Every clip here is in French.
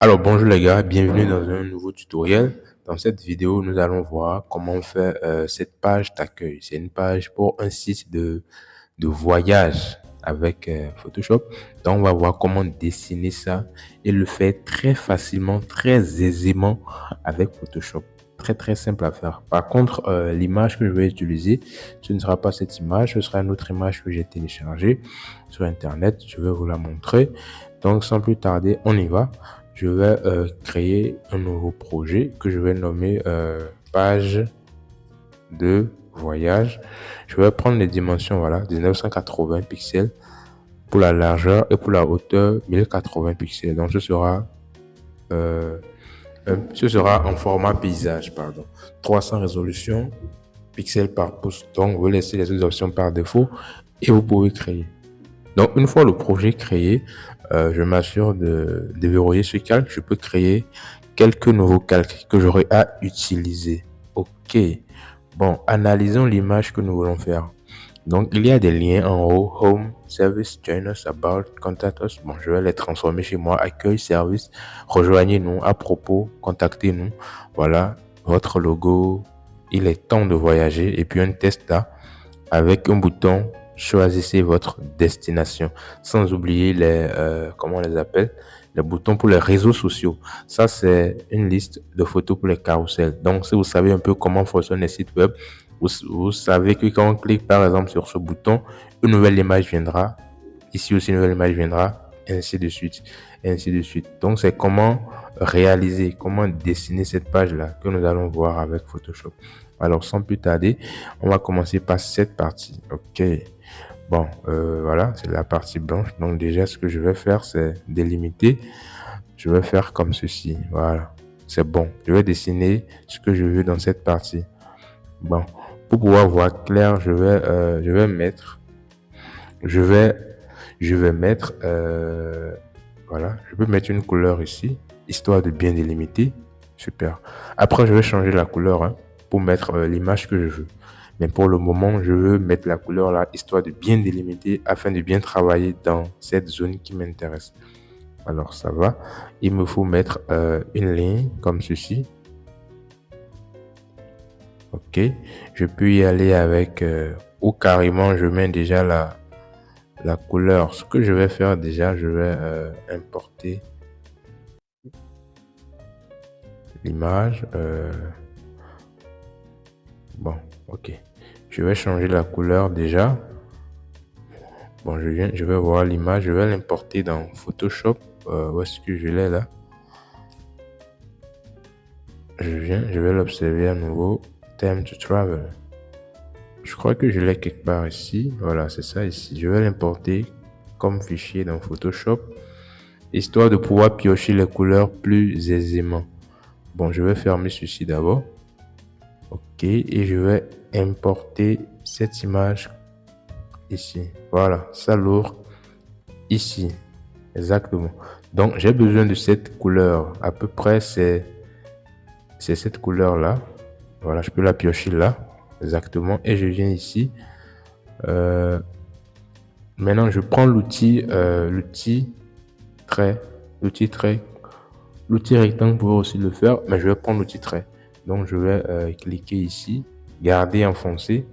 Alors bonjour les gars, bienvenue dans un nouveau tutoriel. Dans cette vidéo, nous allons voir comment faire cette page d'accueil. C'est une page pour un site de voyage avec Photoshop. Donc on va voir comment dessiner ça et le faire très facilement, très aisément avec Photoshop. Très simple à faire. Par contre, l'image que je vais utiliser, ce ne sera pas cette image, ce sera une autre image que j'ai téléchargée sur Internet. Je vais vous la montrer. Donc sans plus tarder, on y va. Je vais créer un nouveau projet que je vais nommer page de voyage. Je vais prendre les dimensions, voilà, 1980 pixels pour la largeur et pour la hauteur 1080 pixels. Donc euh, ce sera en format paysage, pardon. 300 résolution pixels par pouce. Donc vous laissez les autres options par défaut et vous pouvez créer. Donc, une fois le projet créé, je m'assure de déverrouiller ce calque. Je peux créer quelques nouveaux calques que j'aurai à utiliser. OK. Bon, analysons l'image que nous voulons faire. Donc, il y a des liens en haut. Home, Service, Join Us, About, Contact Us. Bon, je vais les transformer chez moi. Accueil, Service, rejoignez-nous, à propos, contactez-nous. Voilà, votre logo. Il est temps de voyager. Et puis, un test là avec un bouton choisissez votre destination, sans oublier comment on les appelle, les boutons pour les réseaux sociaux. Ça, c'est une liste de photos pour les carousels. Donc, si vous savez un peu comment fonctionnent les sites web, vous savez que quand on clique par exemple sur ce bouton, une nouvelle image viendra. Ici aussi, une nouvelle image viendra, ainsi de suite, ainsi de suite. Donc, c'est comment réaliser, comment dessiner cette page-là que nous allons voir avec Photoshop. Alors, sans plus tarder, on va commencer par cette partie. OK. Bon, voilà, c'est la partie blanche. Donc, déjà, ce que je vais faire, c'est délimiter. Je vais faire comme ceci. Voilà. C'est bon. Je vais dessiner ce que je veux dans cette partie. Bon, pour pouvoir voir clair, je vais mettre, je vais, je vais mettre, voilà, je peux mettre une couleur ici, histoire de bien délimiter. Super. Après, je vais changer la couleur hein, pour mettre l'image que je veux. Mais pour le moment, je veux mettre la couleur là, histoire de bien délimiter, afin de bien travailler dans cette zone qui m'intéresse. Alors, ça va. Il me faut mettre une ligne comme ceci. OK. Je peux y aller avec, ou carrément, je mets déjà la couleur. Ce que je vais faire déjà, je vais importer l'image. Bon, OK. Je vais changer la couleur déjà. Bon, je vais voir l'image. Je vais l'importer dans Photoshop. Où est-ce que je l'ai là? Je vais l'observer à nouveau. Time to travel. Je crois que je l'ai quelque part ici. Voilà, c'est ça ici. Je vais l'importer comme fichier dans Photoshop, histoire de pouvoir piocher les couleurs plus aisément. Bon, je vais fermer ceci d'abord. OK, et je vais importer cette image ici. Voilà, ça l'ouvre ici. Exactement. Donc, j'ai besoin de cette couleur. À peu près, c'est cette couleur-là. Voilà, je peux la piocher là. Exactement. Et je viens ici. Maintenant, je prends l'outil trait. L'outil rectangle pourrait aussi le faire, mais je vais prendre l'outil trait. Donc, je vais cliquer ici, garder enfoncé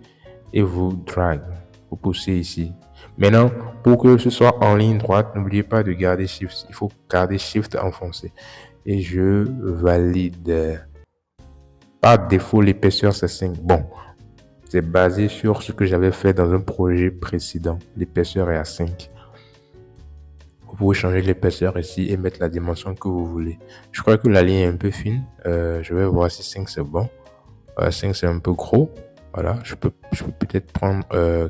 et vous drag. Vous poussez ici. Maintenant, pour que ce soit en ligne droite, n'oubliez pas de garder Shift. Il faut garder Shift enfoncé. Et je valide. Par défaut, l'épaisseur, c'est 5. Bon, c'est basé sur ce que j'avais fait dans un projet précédent. L'épaisseur est à 5. Vous pouvez changer l'épaisseur ici et mettre la dimension que vous voulez. Je crois que la ligne est un peu fine. Je vais voir si 5 c'est bon. 5 c'est un peu gros. Voilà, je peux peut-être prendre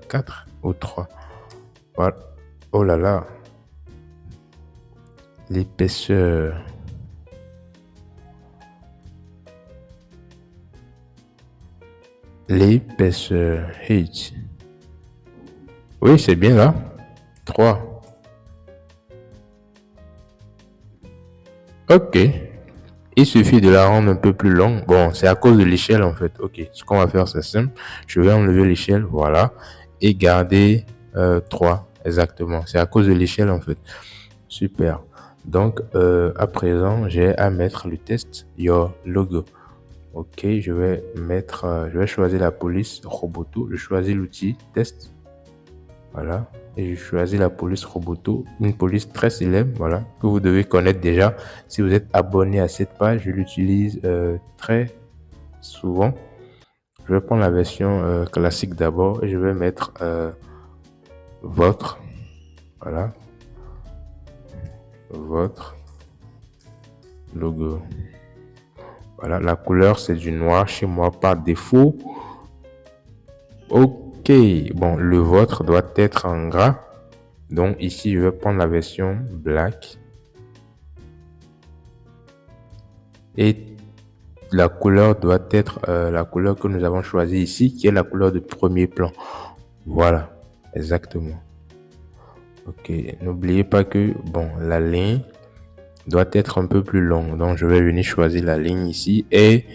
4 ou 3. Voilà. Oh là là. L'épaisseur. L'épaisseur. H. Oui, c'est bien là. 3. Ok. Il suffit de la rendre un peu plus longue. Bon, c'est à cause de l'échelle en fait. Ok, ce qu'on va faire, c'est simple. Je vais enlever l'échelle, voilà. Et garder 3. Exactement. C'est à cause de l'échelle en fait. Super. Donc, à présent, j'ai à mettre le test Your Logo. Ok, je vais choisir la police Roboto. Je choisis l'outil test. Voilà. Et je choisis la police Roboto, une police très célèbre, voilà, que vous devez connaître déjà. Si vous êtes abonné à cette page, je l'utilise très souvent. Je vais prendre la version classique d'abord et je vais mettre votre, voilà, votre logo. Voilà, la couleur c'est du noir chez moi par défaut. Ok, bon, le vôtre doit être en gras. Donc ici, je vais prendre la version black. Et la couleur doit être la couleur que nous avons choisie ici, qui est la couleur de premier plan. Voilà, exactement. Ok, n'oubliez pas que, bon, la ligne doit être un peu plus longue. Donc, je vais venir choisir la ligne ici et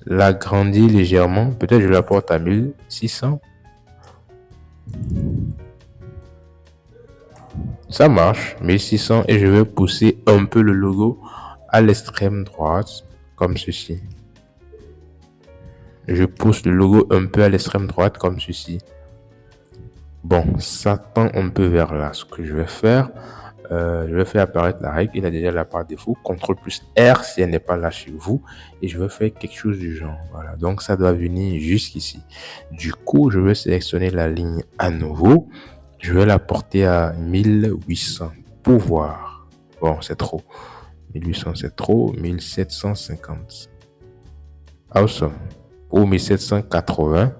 l'agrandir légèrement. Peut-être je la porte à 1600. Ça marche, 1600, et je vais pousser un peu le logo à l'extrême droite, comme ceci. Je pousse le logo un peu à l'extrême droite, comme ceci. Bon, ça tend un peu vers là. Ce que je vais faire, je vais faire apparaître la règle. Il a déjà là par défaut. CTRL plus R si elle n'est pas là chez vous. Et je vais faire quelque chose du genre. Voilà. Donc, ça doit venir jusqu'ici. Du coup, je vais sélectionner la ligne à nouveau. Je vais la porter à 1800 pour voir. Bon, c'est trop. 1800, c'est trop. 1750. Awesome. Ou 1780.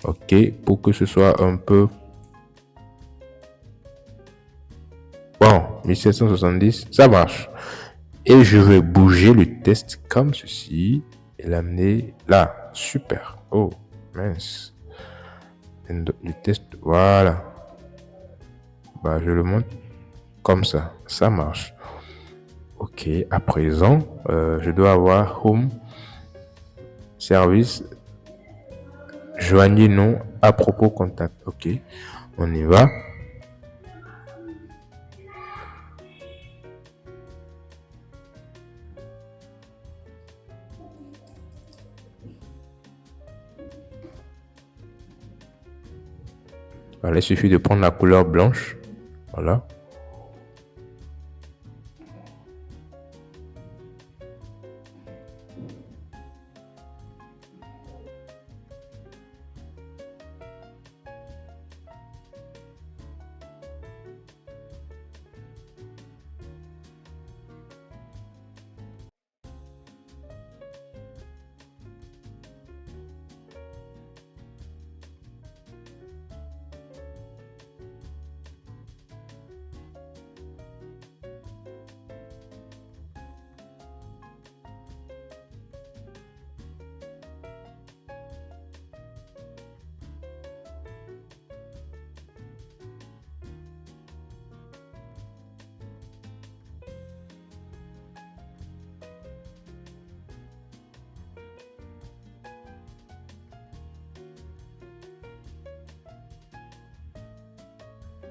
Ok. Pour que ce soit un peu... Bon, 1770, ça marche. Et je vais bouger le test comme ceci et l'amener là. Super. Oh, mince. Le test, voilà. Bah, je le monte comme ça. Ça marche. Ok, à présent, je dois avoir Home, Service, joignez-nous à propos contact. Ok, on y va. Voilà, il suffit de prendre la couleur blanche. Voilà.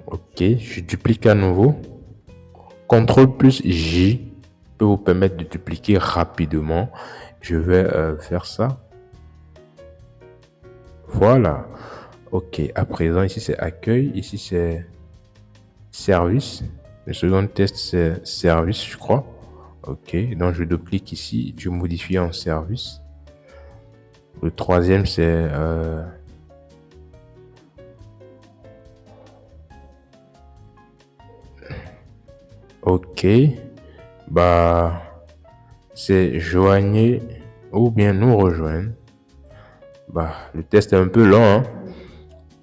Ok, je duplique à nouveau. CTRL plus J peut vous permettre de dupliquer rapidement. Je vais faire ça. Voilà. Ok, à présent, ici c'est accueil, ici c'est service. Le second test c'est service, je crois. Ok, donc je duplique ici, je modifie en service. Le troisième c'est ok, bah c'est joignez ou bien nous rejoindre. Bah le test est un peu long, hein.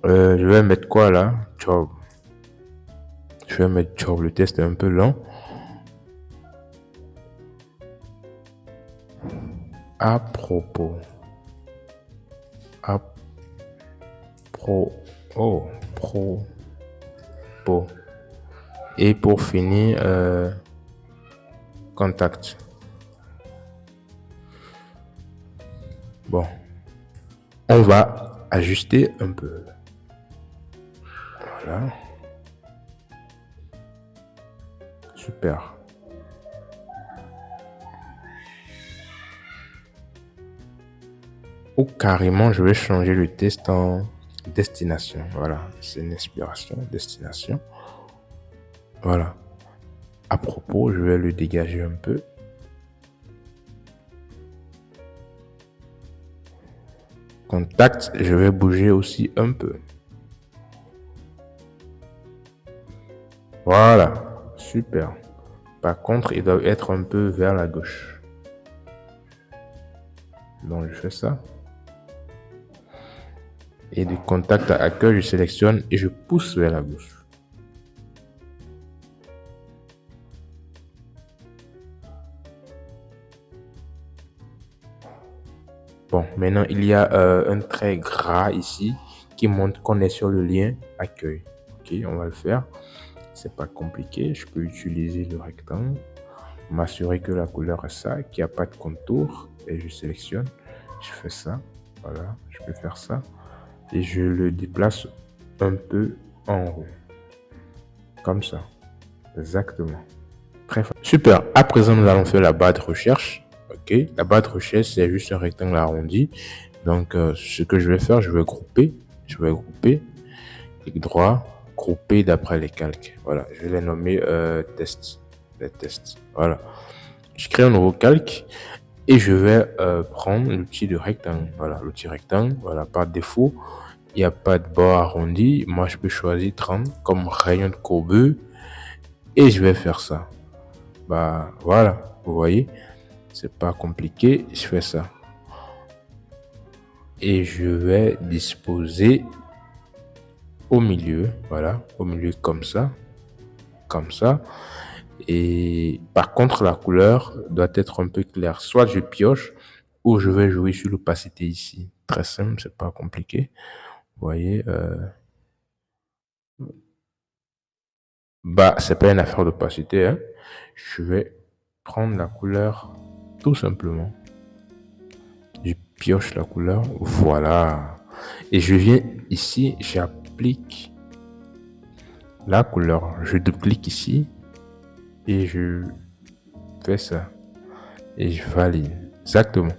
Je vais mettre quoi là? Job. Je vais mettre job. Le test est un peu long. À propos. À pro. Oh, propos. Et pour finir, contact. Bon, on va ajuster un peu. Voilà. Super. ou carrément je vais changer le test en destination. Voilà, c'est une inspiration, destination. Voilà. À propos, je vais le dégager un peu. Contact, je vais bouger aussi un peu. Voilà, super. Par contre, ils doivent être un peu vers la gauche. Donc, je fais ça. Et de contact à accueil, je sélectionne et je pousse vers la gauche. Bon, maintenant, il y a un trait gras ici qui montre qu'on est sur le lien accueil. Ok, on va le faire. C'est pas compliqué. Je peux utiliser le rectangle, m'assurer que la couleur est ça, qu'il n'y a pas de contour et je sélectionne. Je fais ça. Voilà, je peux faire ça. Et je le déplace un peu en haut. Comme ça. Exactement. Très fort. Super. À présent, nous allons faire la barre de recherche. Ok. La barre de recherche, c'est juste un rectangle arrondi. Donc, ce que je vais faire, je vais grouper. Clic droit, grouper d'après les calques. Voilà. Je vais les nommer test. Les tests. Voilà. Je crée un nouveau calque et je vais prendre l'outil de rectangle. Voilà. L'outil rectangle. Voilà. Par défaut, il n'y a pas de bord arrondi. Moi, je peux choisir 30 comme rayon de courbure et je vais faire ça. Bah, voilà. Vous voyez, c'est pas compliqué. Je fais ça. Et je vais disposer au milieu. Voilà. Au milieu comme ça. Comme ça. Et par contre, la couleur doit être un peu claire. Soit je pioche ou je vais jouer sur l'opacité ici. Très simple, c'est pas compliqué. Vous voyez, bah, c'est pas une affaire d'opacité, hein. Je vais prendre la couleur tout simplement. Je pioche la couleur, voilà. Et je viens ici, j'applique la couleur. Je double-clique ici et je fais ça. Et je valide. Exactement.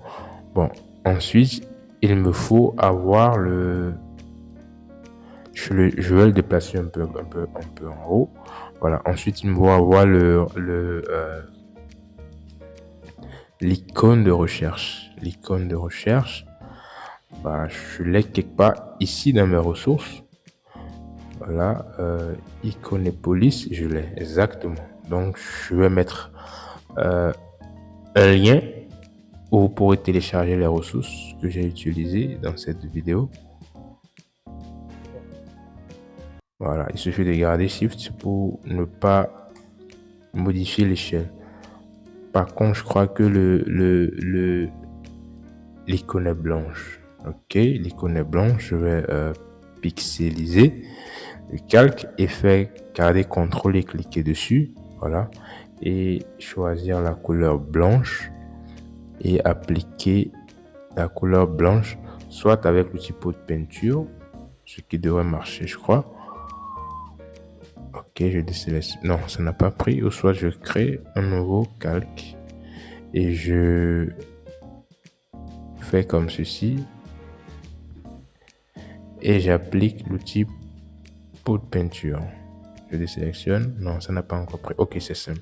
Bon, ensuite, il me faut avoir je vais le déplacer un peu en haut. Voilà. Ensuite, il me faut avoir l'icône de recherche. L'icône de recherche, bah, je l'ai quelque part ici dans mes ressources. Voilà, icône et police, je l'ai exactement. Donc, je vais mettre un lien où vous pourrez télécharger les ressources que j'ai utilisées dans cette vidéo. Voilà, il suffit de garder Shift pour ne pas modifier l'échelle. Par contre, je crois que l'icône est blanche. Ok, l'icône est blanche. Je vais pixeliser le calque et faire garder CTRL et cliquer dessus. Voilà, et choisir la couleur blanche et appliquer la couleur blanche, soit avec l'outil pot de peinture, ce qui devrait marcher, je crois. Ok, je désélectionne. Non, ça n'a pas pris. Ou soit je crée un nouveau calque et je fais comme ceci et j'applique l'outil pot de peinture. Je désélectionne. Non, ça n'a pas encore pris. Ok, c'est simple.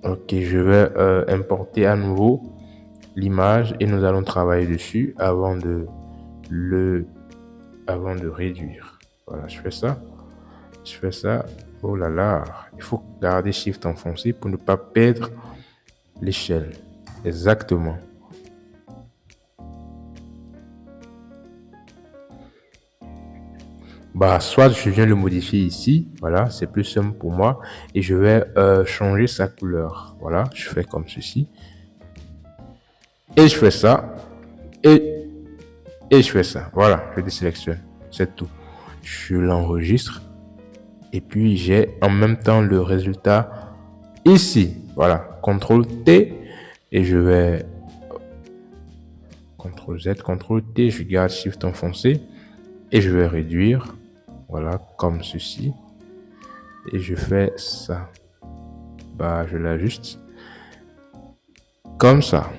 Ok, je vais importer à nouveau l'image et nous allons travailler dessus avant de réduire. Voilà, je fais ça. Oh là là, il faut garder Shift enfoncé pour ne pas perdre l'échelle. Exactement. Bah, soit je viens le modifier ici, voilà, c'est plus simple pour moi, et je vais changer sa couleur. Voilà, je fais comme ceci. Et je fais ça. Et je fais ça. Voilà, je désélectionne. C'est tout. Je l'enregistre. Et puis j'ai en même temps le résultat ici. Voilà, CTRL T. Et je vais CTRL Z, CTRL T. Je garde Shift enfoncé. Et je vais réduire. Voilà, comme ceci. Et je fais ça. Bah, je l'ajuste. Comme ça.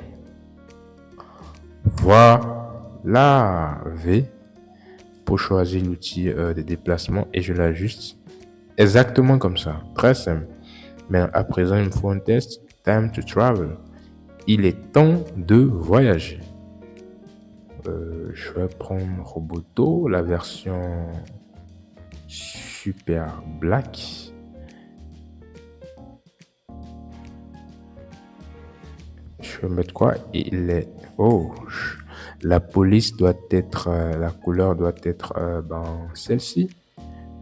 Voilà. V pour choisir l'outil de déplacement et je l'ajuste exactement comme ça. Très simple. Mais à présent, il me faut un test. Time to travel. Il est temps de voyager. Je vais prendre Roboto, la version Super Black. Je vais mettre quoi? Il est... Oh, la police doit être... la couleur doit être celle-ci.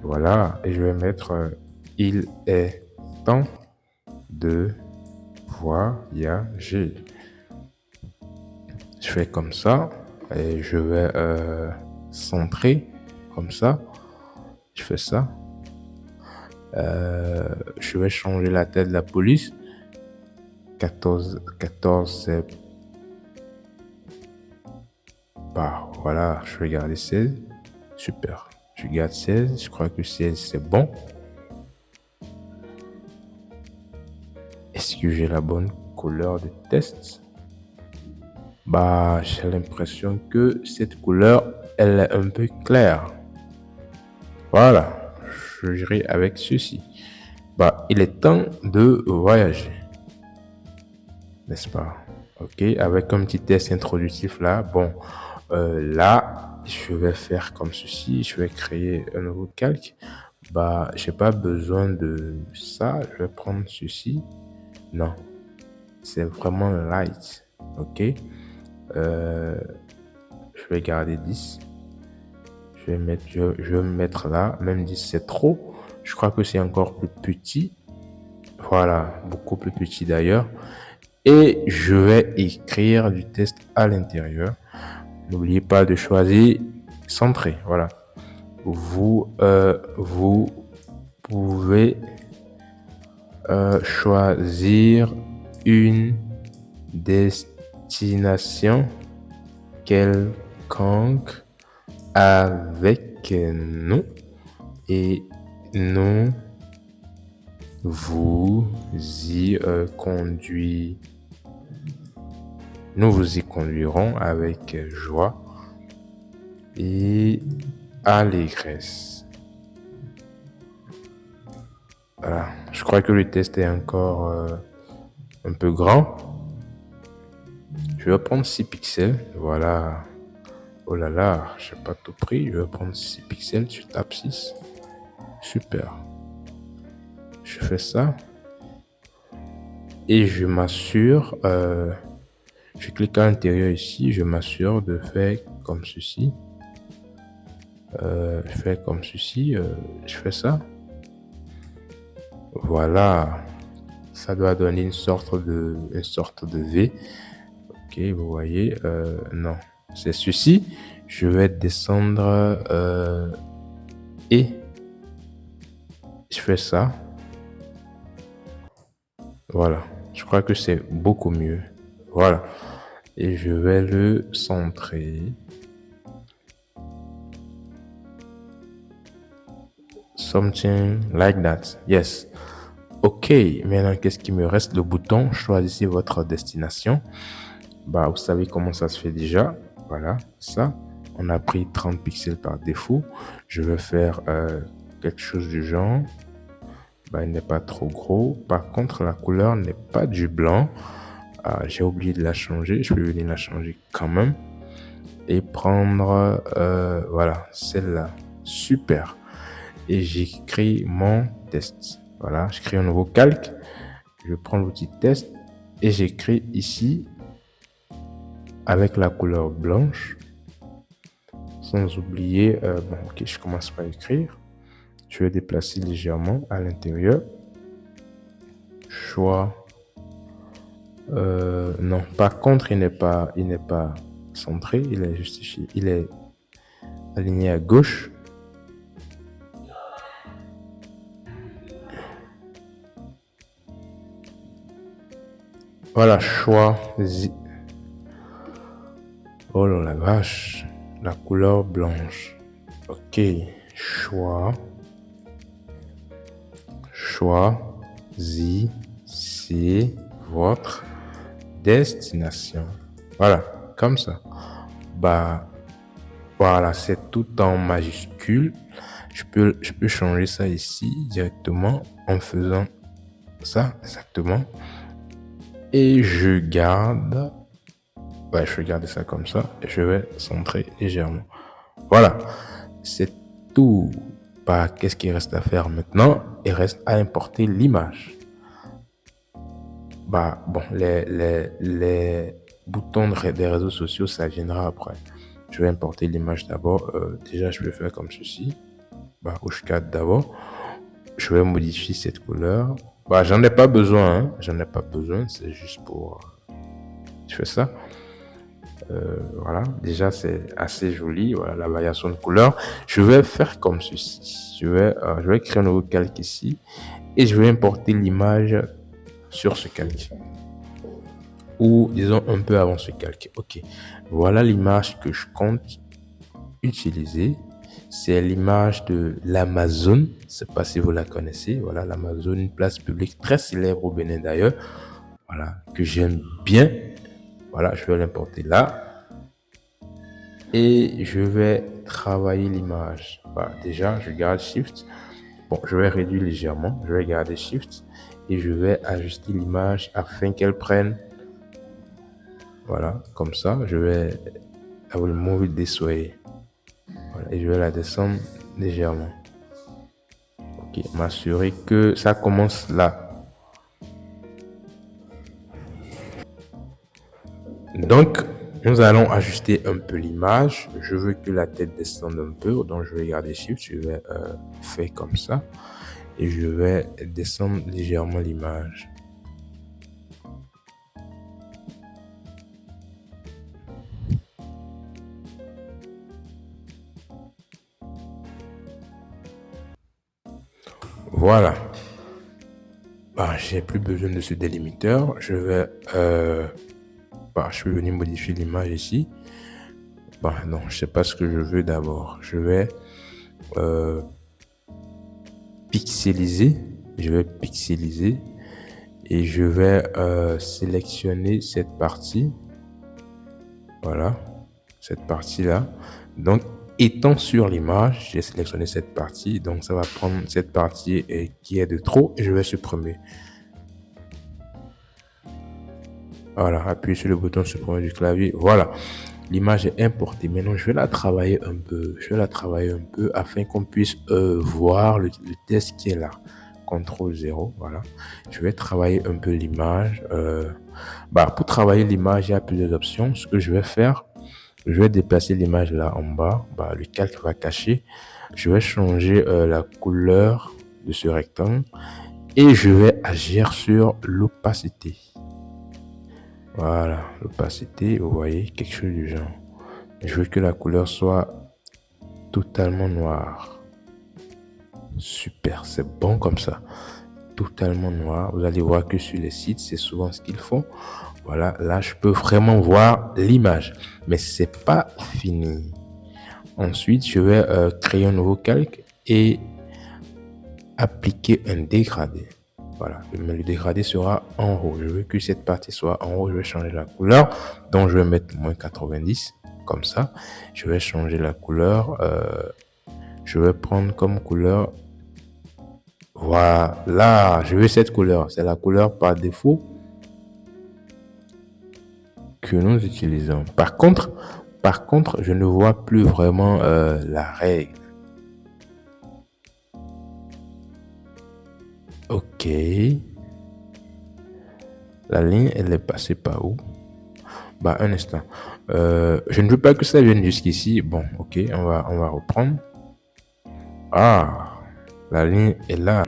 Voilà. Et je vais mettre... il est temps de voyager. Je fais comme ça. Et je vais centrer comme ça. Je fais ça. Je vais changer la tête de la police. 14, c'est... voilà, je vais garder 16. Super. Je garde 16. Je crois que 16, c'est bon. Est-ce que j'ai la bonne couleur de test? J'ai l'impression que cette couleur, elle est un peu claire. Voilà. Je dirais avec ceci. Il est temps de voyager. N'est-ce pas? Ok, avec un petit test introductif là. Là, je vais faire comme ceci. Je vais créer un nouveau calque. J'ai pas besoin de ça. Je vais prendre ceci. Non, c'est vraiment light. Ok. Je vais garder 10. Je vais me mettre là. Même 10, c'est trop. Je crois que c'est encore plus petit. Voilà, beaucoup plus petit d'ailleurs. Et je vais écrire du test à l'intérieur. N'oubliez pas de choisir centré. Voilà. Vous pouvez choisir une destination quelconque avec nous et nous vous y nous vous y conduirons avec joie et allégresse. Voilà. Je crois que le test est encore un peu grand. Je vais prendre 6 pixels. Voilà. Oh là là, je n'ai pas tout pris. Je vais prendre 6 pixels. Je tape 6. Super. Je fais ça. Et je m'assure... je clique à l'intérieur ici. Je m'assure de faire comme ceci. Je fais comme ceci. Je fais ça. Voilà. Ça doit donner une sorte de V. Ok, vous voyez. Non, c'est ceci. Je vais descendre et je fais ça. Voilà. Je crois que c'est beaucoup mieux. Voilà. Et je vais le centrer. Something like that. Yes. Ok. Maintenant, qu'est-ce qui me reste? Le bouton. Choisissez votre destination. Vous savez comment ça se fait déjà. Voilà. Ça. On a pris 30 pixels par défaut. Je vais faire quelque chose du genre. Il n'est pas trop gros. Par contre, la couleur n'est pas du blanc. J'ai oublié de la changer. Je vais venir la changer quand même. Et prendre, voilà, celle-là. Super. Et j'écris mon test. Voilà, je crée un nouveau calque. Je prends l'outil test et j'écris ici avec la couleur blanche. Sans oublier, ok, je commence par écrire. Je vais déplacer légèrement à l'intérieur. Choix. Non, par contre, il n'est pas centré. Il est juste ici. Il est aligné à gauche. Voilà, choisis. Oh là la vache. La couleur blanche. Ok. Choisissez votre destination. Voilà, comme ça. Bah, voilà, c'est tout en majuscule. Je peux changer ça ici directement en faisant ça exactement. Et je garde. Ouais, je vais garder ça comme ça et je vais centrer légèrement. Voilà, c'est tout. Bah, qu'est-ce qu'il reste à faire maintenant? Il reste à importer l'image. Bah, bon, les boutons des réseaux sociaux, ça viendra après. Je vais importer l'image d'abord. Déjà, je vais faire comme ceci. Bah, Rouge 4 d'abord. Je vais modifier cette couleur. Bah, j'en ai pas besoin, hein. J'en ai pas besoin. C'est juste pour... Je fais ça. Voilà. Déjà, c'est assez joli. Voilà, la variation de couleur. Je vais faire comme ceci. Je vais créer un nouveau calque ici. Et je vais importer l'image sur ce calque. Ou disons un peu avant ce calque. Ok. Voilà l'image que je compte utiliser. C'est l'image de l'Amazon. Je ne sais pas si vous la connaissez. Voilà, l'Amazon, une place publique très célèbre au Bénin d'ailleurs. Voilà, que j'aime bien. Voilà, je vais l'importer là. Et je vais travailler l'image. Bah, déjà, je garde Shift. Bon, je vais réduire légèrement. Je vais garder Shift. Et je vais ajuster l'image afin qu'elle prenne. Voilà, comme ça. Je vais I will move it this way. Voilà, et je vais la descendre légèrement. Ok, m'assurer que ça commence là. Donc, nous allons ajuster un peu l'image. Je veux que la tête descende un peu, donc je vais garder Shift. Je vais faire comme ça. Et je vais descendre légèrement l'image. Voilà. Bah, j'ai plus besoin de ce délimiteur. Je vais venir modifier l'image ici. Bah, non, je sais pas ce que je veux d'abord. Je vais pixeliser. Je vais pixeliser. Et je vais sélectionner cette partie. Voilà, cette partie-là. Donc, étant sur l'image, j'ai sélectionné cette partie. Donc, ça va prendre cette partie qui est de trop et je vais supprimer. Voilà, appuyer sur le bouton supprimer du clavier. Voilà, l'image est importée. Maintenant, je vais la travailler un peu. Je vais la travailler un peu afin qu'on puisse voir le test qui est là. CTRL 0, voilà. Je vais travailler un peu l'image. Pour travailler l'image, il y a plusieurs options. Ce que je vais faire, je vais déplacer l'image là en bas. Le calque va cacher. Je vais changer la couleur de ce rectangle et je vais agir sur l'opacité. Voilà, l'opacité, vous voyez, quelque chose du genre. Je veux que la couleur soit totalement noire. Super, c'est bon comme ça. Totalement noir. Vous allez voir que sur les sites, c'est souvent ce qu'ils font. Voilà, là, je peux vraiment voir l'image. Mais c'est pas fini. Ensuite, je vais créer un nouveau calque et appliquer un dégradé. Voilà, le dégradé sera en haut. Je veux que cette partie soit en haut. Je vais changer la couleur. Donc, je vais mettre moins 90. Comme ça, je vais changer la couleur. Je vais prendre comme couleur. Voilà, je veux cette couleur. C'est la couleur par défaut que nous utilisons. Par contre, je ne vois plus vraiment la règle. Ok. La ligne, elle est passée par où? Un instant. Je ne veux pas que ça vienne jusqu'ici. Bon, ok, on va reprendre. Ah, la ligne est là.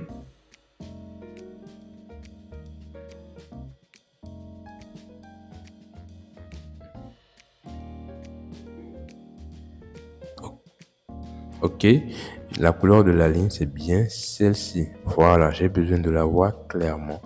Ok, la couleur de la ligne, c'est bien celle-ci. Voilà, j'ai besoin de la voir clairement.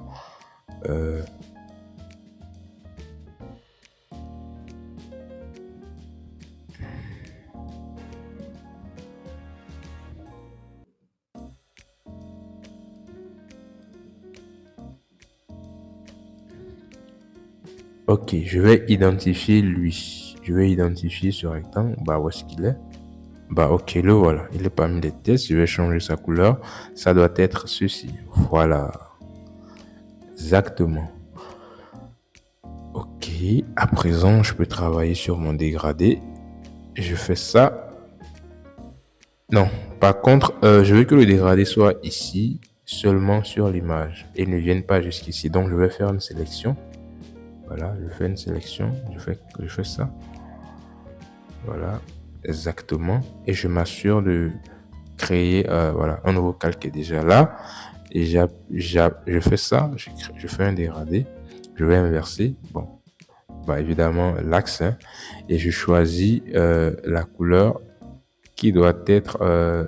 Ok, je vais identifier lui. Je vais identifier ce rectangle. Bah, où est-ce qu'il est? Bah, ok, le voilà. Il est parmi les tests. Je vais changer sa couleur. Ça doit être ceci. Voilà. Exactement. Ok. À présent, je peux travailler sur mon dégradé. Je fais ça. Non. Par contre, je veux que le dégradé soit ici, seulement sur l'image. Et ne vienne pas jusqu'ici. Donc, je vais faire une sélection. Voilà, je fais une sélection. Je fais ça. Voilà. Exactement. Et je m'assure de créer voilà, un nouveau calque qui est déjà là. Et je fais ça. Je fais un dégradé. Je vais inverser. Bon. Bah, évidemment, l'axe. Hein, et je choisis la couleur qui doit être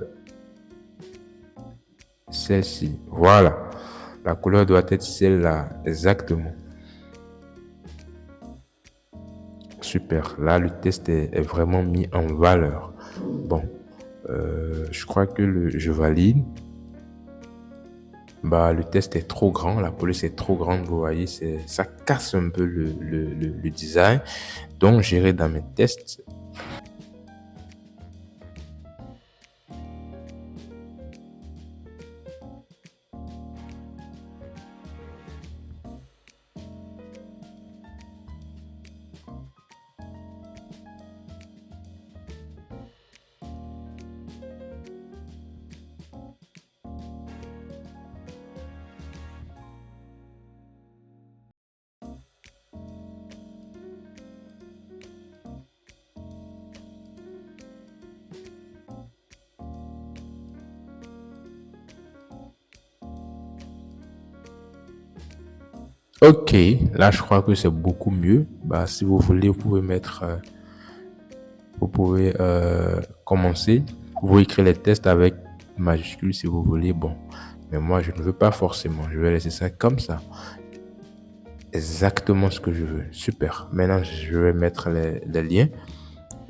celle-ci. Voilà. La couleur doit être celle-là. Exactement. Super. Là, le test est vraiment mis en valeur. Bon. Je crois que je valide. Bah, le test est trop grand. La police est trop grande. Vous voyez, ça casse un peu le design. Donc, j'irai dans mes tests. Ok, là je crois que c'est beaucoup mieux. Bah, si vous voulez, vous pouvez vous pouvez commencer. Vous pouvez écrire les tests avec majuscules si vous voulez. Bon, mais moi je ne veux pas forcément. Je vais laisser ça comme ça. Exactement ce que je veux. Super. Maintenant, je vais mettre les liens,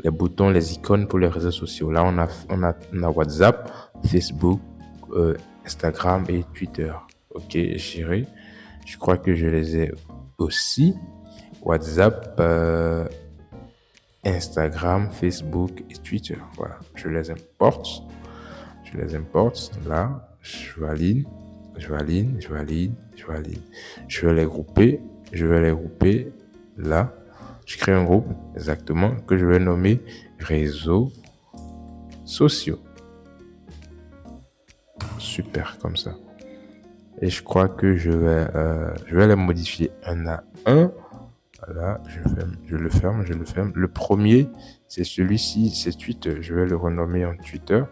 les boutons, les icônes pour les réseaux sociaux. Là, on a WhatsApp, Facebook, Instagram et Twitter. Ok, j'irai. Je crois que je les ai aussi. WhatsApp, Instagram, Facebook et Twitter. Voilà, je les importe. Je les importe. Là, je valide, je valide, je valide, je valide. Je vais les grouper. Je vais les grouper là. Je crée un groupe exactement que je vais nommer réseaux sociaux. Super, comme ça. Et je crois que je vais les modifier un à un. Voilà, je le ferme, je le ferme. Le premier, c'est celui-ci, c'est Twitter. Je vais le renommer en Twitter.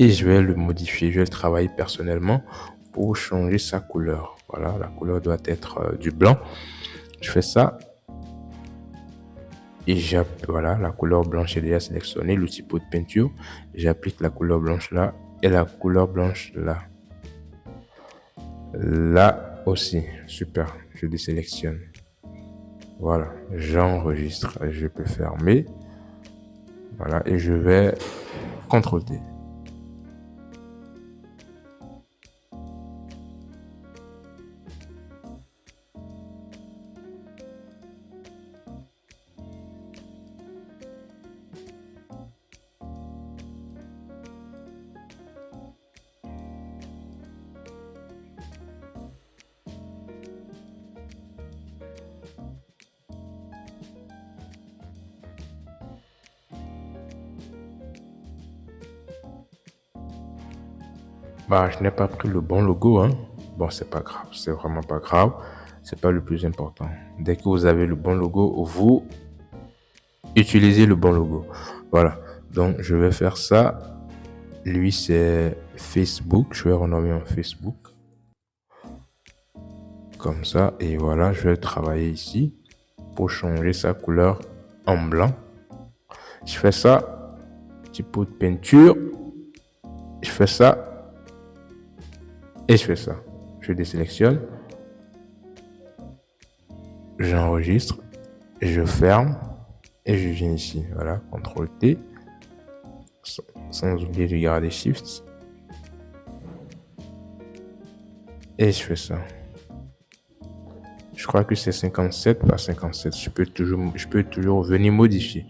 Et je vais le modifier, je vais le travailler personnellement pour changer sa couleur. Voilà, la couleur doit être du blanc. Je fais ça. Et voilà, la couleur blanche est déjà sélectionnée, l'outil pot de peinture. J'applique la couleur blanche là et la couleur blanche là. Là aussi, super, je désélectionne. Voilà, j'enregistre. Je peux fermer. Voilà, et je vais CTRL-T. Bah, je n'ai pas pris le bon logo, hein. Bon, c'est pas grave, c'est vraiment pas grave. C'est pas le plus important. Dès que vous avez le bon logo, vous utilisez le bon logo. Voilà. Donc, je vais faire ça. Lui, c'est Facebook. Je vais renommer en Facebook. Comme ça. Et voilà, je vais travailler ici pour changer sa couleur en blanc. Je fais ça. Petit pot de peinture. Je fais ça. Et je fais ça. Je désélectionne. J'enregistre. Je ferme. Et je viens ici. Voilà. CTRL-T. Sans oublier de garder Shift. Et je fais ça. Je crois que c'est 57 par 57. Je peux toujours venir modifier.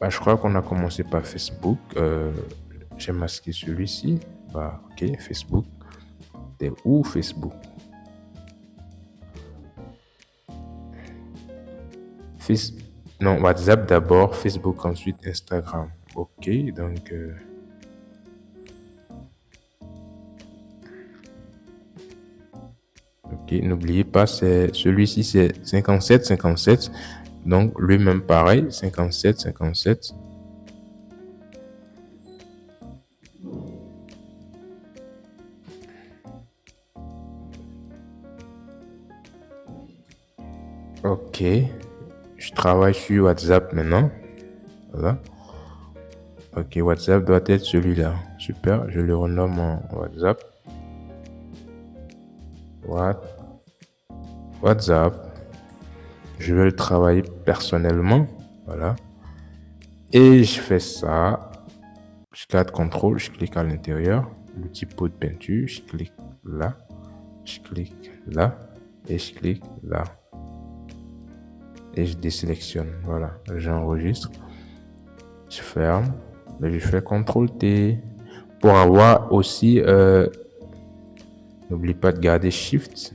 Bah, je crois qu'on a commencé par Facebook. J'ai masqué celui-ci. Bah, ok, Facebook. T'es où Facebook? Face- Non, WhatsApp d'abord, Facebook ensuite, Instagram. Ok, donc... ok, n'oubliez pas, celui-ci, c'est 57, 57. Donc, lui-même pareil, 57, 57. Ok, je travaille sur WhatsApp maintenant. Voilà. Ok, WhatsApp doit être celui-là. Super, je le renomme en WhatsApp. WhatsApp. Je vais le travailler personnellement. Voilà. Et je fais ça. Je garde contrôle, je clique à l'intérieur. L'outil pot de peinture, je clique là. Je clique là. Et je clique là. Et je désélectionne. Voilà, j'enregistre. Je ferme. Mais je fais CTRL T. Pour avoir aussi, n'oublie pas de garder Shift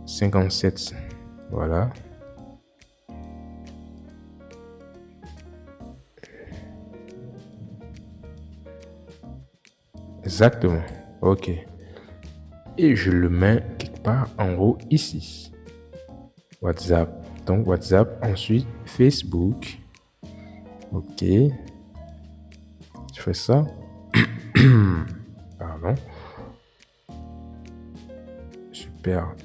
57. Voilà. Exactement. OK. Et je le mets quelque part en haut ici. WhatsApp. Donc WhatsApp. Ensuite, Facebook. OK. Je fais ça. Pardon. Super.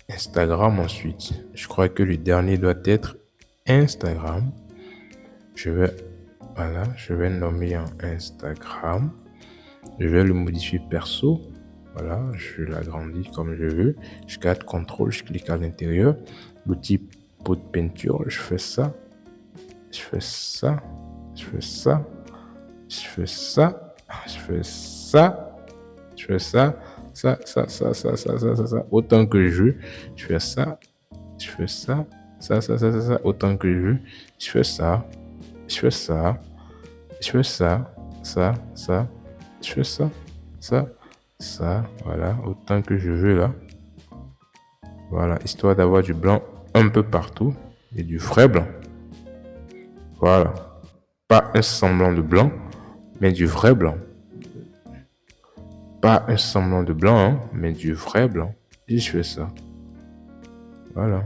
Instagram ensuite. Je crois que le dernier doit être Instagram. Voilà, je vais nommer en Instagram. Je vais le modifier perso. Voilà, je l'agrandis comme je veux. Je garde CTRL, je clique à l'intérieur. L'outil pot de peinture, je fais ça. Je fais ça. Je fais ça. Je fais ça. Je fais ça. Je fais ça. Ça. Autant que je veux. Je fais ça. Je fais ça. Ça. Autant que je veux. Je fais ça. Je fais ça. Je fais ça. Ça. Je fais ça. Voilà. Autant que je veux là. Voilà. Histoire d'avoir du blanc un peu partout. Et du vrai blanc. Voilà. Pas un semblant de blanc, mais du vrai blanc. Pas un semblant de blanc, hein, mais du vrai blanc. Et je fais ça. Voilà.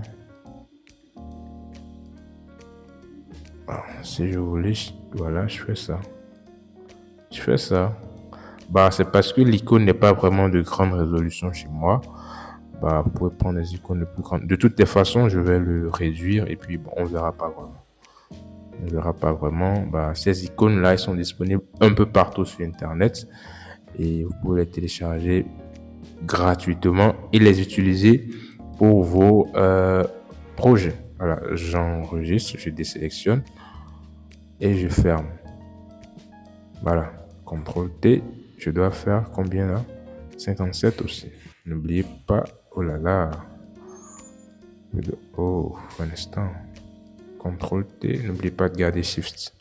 Alors, si je voulais, voilà, je fais ça. Je fais ça. Bah, c'est parce que l'icône n'est pas vraiment de grande résolution chez moi. Bah, vous pouvez prendre des icônes les plus grandes. De toutes les façons, je vais le réduire et puis bon, on verra pas vraiment. On verra pas vraiment. Bah, ces icônes-là, elles sont disponibles un peu partout sur Internet et vous pouvez les télécharger gratuitement et les utiliser pour vos projets. Voilà, j'enregistre, je désélectionne et je ferme. Voilà, CTRL T, je dois faire combien là? 57 aussi. N'oubliez pas, oh là là. Oh, un instant. CTRL T, n'oubliez pas de garder Shift.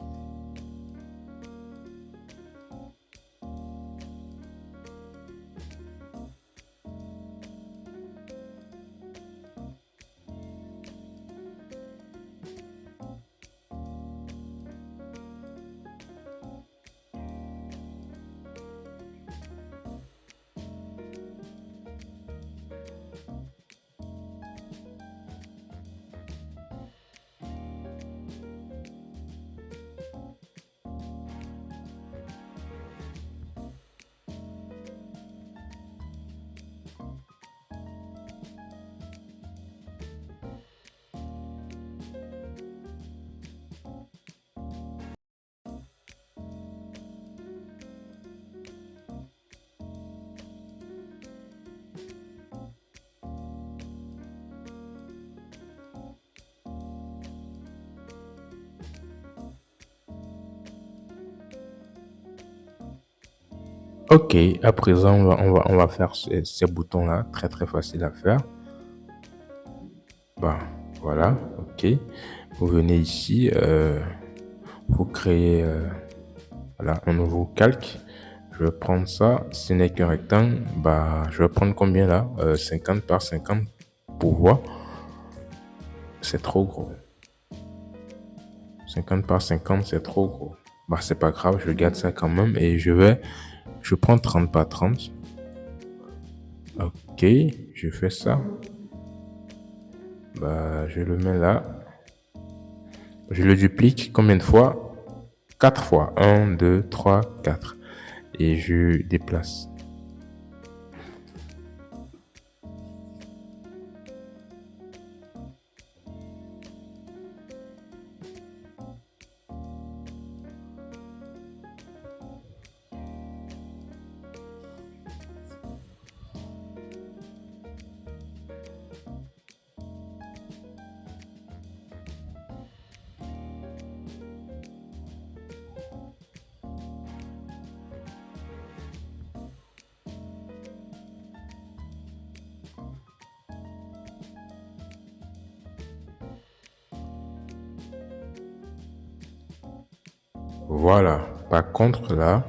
Ok, à présent, on va faire ces boutons-là, très très facile à faire. Bah, voilà, ok. Vous venez ici, vous créez voilà, un nouveau calque. Je vais prendre ça. Ce n'est qu'un rectangle. Bah, je vais prendre combien là? 50 par 50 pour voir. C'est trop gros. 50 par 50, c'est trop gros. Bah, c'est pas grave, je garde ça quand même et je prends 30 par 30. Ok, je fais ça. Bah, je le mets là. Je le duplique combien de fois? 4 fois. 1, 2, 3, 4. Et je déplace. Voilà. Par contre, là,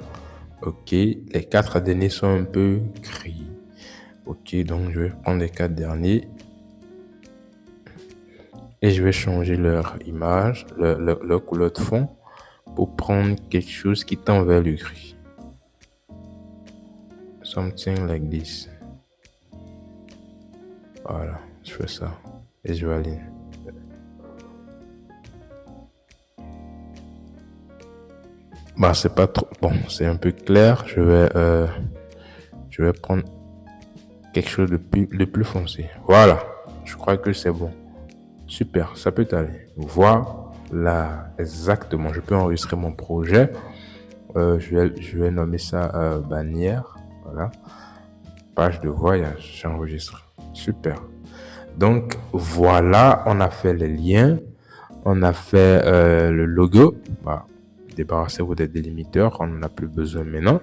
ok, les 4 derniers sont un peu gris. Ok, donc je vais prendre les 4 derniers et je vais changer leur image, leur couleur de fond pour prendre quelque chose qui tend vers le gris. Something like this. Voilà, je fais ça et je valide. Bah, c'est pas trop bon, c'est un peu clair. Je vais prendre quelque chose de plus foncé. Voilà, je crois que c'est bon. Super, ça peut aller. Voilà, exactement. Je peux enregistrer mon projet. Je vais nommer ça bannière. Voilà, page de voyage. J'enregistre. Super. Donc voilà, on a fait les liens. On a fait le logo. Bah, débarrassez-vous des délimiteurs. On n'en a plus besoin maintenant.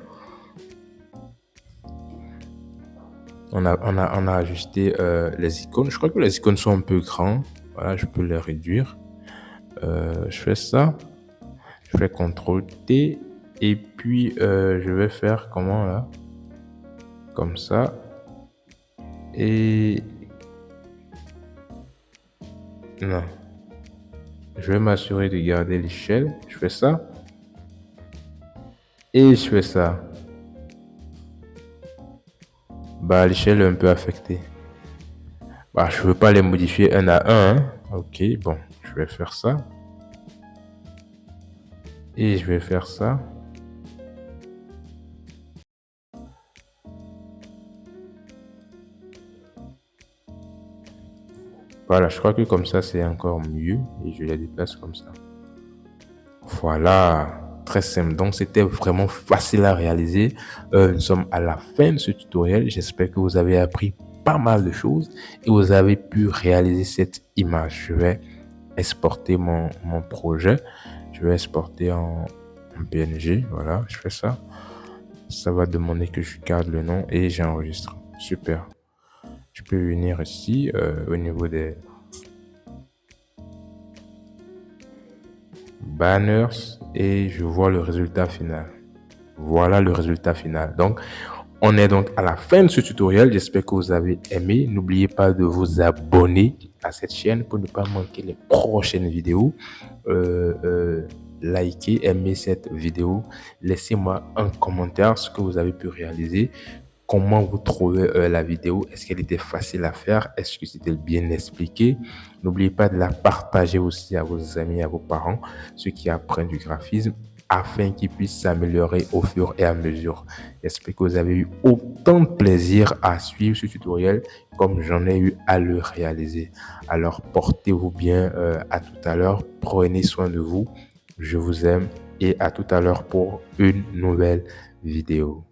On a ajusté les icônes. Je crois que les icônes sont un peu grands. Voilà, je peux les réduire. Je fais ça. Je fais CTRL T. Et puis, je vais faire comment là? Comme ça. Et... Non. Je vais m'assurer de garder l'échelle. Je fais ça. Et je fais ça. Bah, l'échelle est un peu affectée. Bah, je veux pas les modifier un à un. Hein. Ok, bon, je vais faire ça. Et je vais faire ça. Voilà, je crois que comme ça, c'est encore mieux. Et je les déplace comme ça. Voilà, très simple. Donc, c'était vraiment facile à réaliser. Nous sommes à la fin de ce tutoriel. J'espère que vous avez appris pas mal de choses et vous avez pu réaliser cette image. Je vais exporter mon projet. Je vais exporter en PNG. Voilà, je fais ça. Ça va demander que je garde le nom et j'enregistre. Super. Je peux venir ici au niveau des banners et je vois le résultat final. Voilà le résultat final. Donc, on est donc à la fin de ce tutoriel. J'espère que vous avez aimé. N'oubliez pas de vous abonner à cette chaîne pour ne pas manquer les prochaines vidéos. Likez, aimez cette vidéo. Laissez-moi un commentaire ce que vous avez pu réaliser. Comment vous trouvez la vidéo? Est-ce qu'elle était facile à faire? Est-ce que c'était bien expliqué? N'oubliez pas de la partager aussi à vos amis, à vos parents, ceux qui apprennent du graphisme, afin qu'ils puissent s'améliorer au fur et à mesure. J'espère que vous avez eu autant de plaisir à suivre ce tutoriel comme j'en ai eu à le réaliser. Alors, portez-vous bien. À tout à l'heure. Prenez soin de vous. Je vous aime et à tout à l'heure pour une nouvelle vidéo.